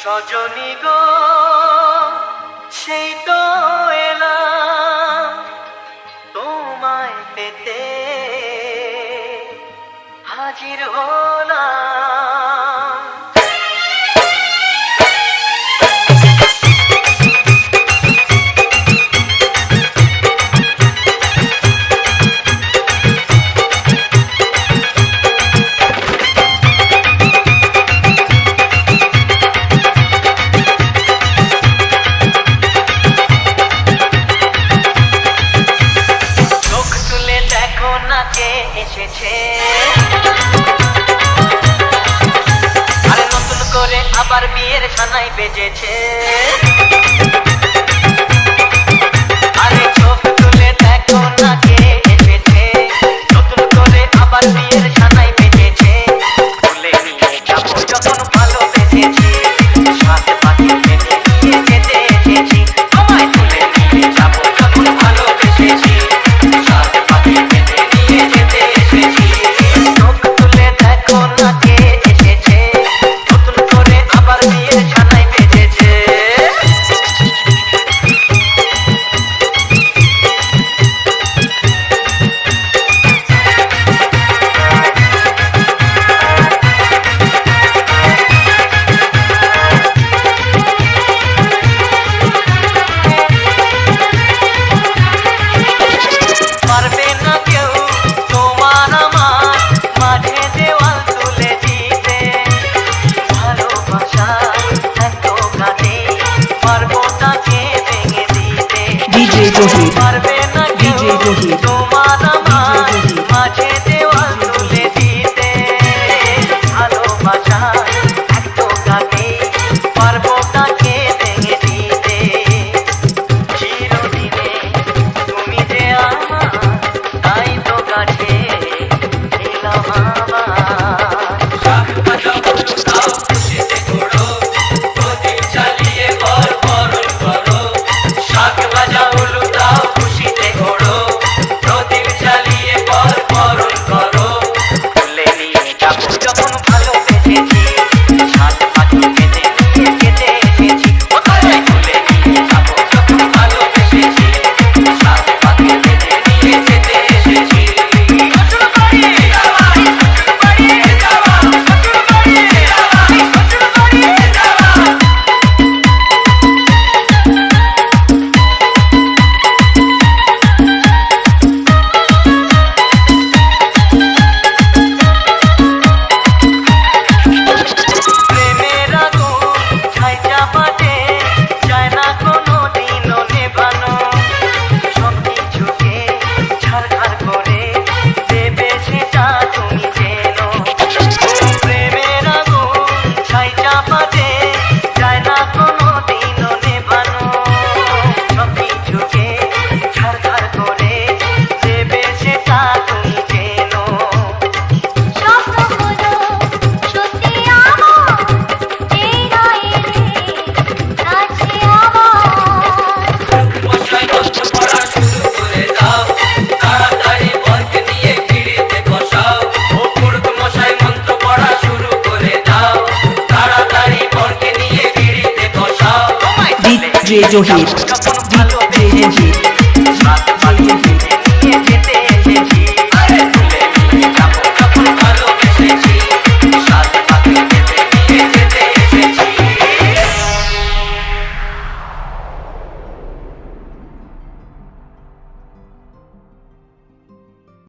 সজনী গো সেই তো এলাম তোমায় পেতে হাজির হলাম। এসেছে আরে নতুন করে আবার বিয়ের সানাই বেজেছে। আরে চোখ তুলে দেখো না কে এসেছে, নতুন করে আবার বিয়ের সানাই বেজেছে। তুলে নিয়ে যাবো যখন ভালোবেসেছি, সাথে পাখি মেনে নিয়ে যেতে এসেছি। আমায় তুলে নিয়ে যাবো যখন ভালোবেসেছি, সাথে পাখি মেনে নিয়ে যেতে এসেছি। চোখ তুলে দেখো না কে এসেছে, নতুন করে আবার বিয়ের সানাই বেজেছে। পারবে না কেউ তোমার আমার মাঝে দেওয়াল তুলে দিতে, ভালোবাসা এত কাটে পারবো তাকে ভেঙে দিতে। পারবে না কেউ তোমার আমার মাঝে দেওয়াল তুলে দিতে, ভালোবাসা এত কাটে পারবো তাকে ভেঙে দিতে। চিরদিনে তুমি যে আমার, তাই তো কাছে এলাম আবার। শাক বাজাও দাও খুশিতে ঘোড়ো, প্রদীপ জ্বালিয়ে ঘর বরণ করো। শাক বাজাও দাও খুশিতে ঘোড়ো, প্রদীপ জ্বালিয়ে ঘর বরণ করো। তুলে নিয়ে যাবো যখন ভালোবেসেছি, সাত পাখি মেনে নিয়ে যেতে এসেছি। কোথায় তুলে নিয়ে যাবো যখন ভালোবেসেছি, সাত পাখি মেনে নিয়ে যেতে এসেছি। শ্বশুর বাড়ি যাওয়া, শ্বশুর বাড়ি যাওয়া, শ্বশুর বাড়ি যাওয়া, শ্বশুর বাড়ি যাওয়া। প্রেমের আগুন ছাই চাপাতে চায় না কোনো দিনও নেভানো, সব কিছুকে ছারখার করে দেবে সেটা তুমি জেনো। প্রেমের আগুন ছাই চাপাতে চায় না কোনো দিনও নেভানো, সব কিছুকে ছারখার করে দেবে সেটা তুমি জেনো। স্বপ্নগুলো সত্যি আমার, এই নয় রে কাছে আমার। মশাই কষ্ট করা শুরু করে দাও, তাড়াতাড়ি বরকে নিয়ে পিড়িতে বসাও। ও মূর্খ মশাই মন্ত্র পড়া শুরু করে দাও, তাড়াতাড়ি বরকে নিয়ে পিড়িতে বসাও। DJ জহির।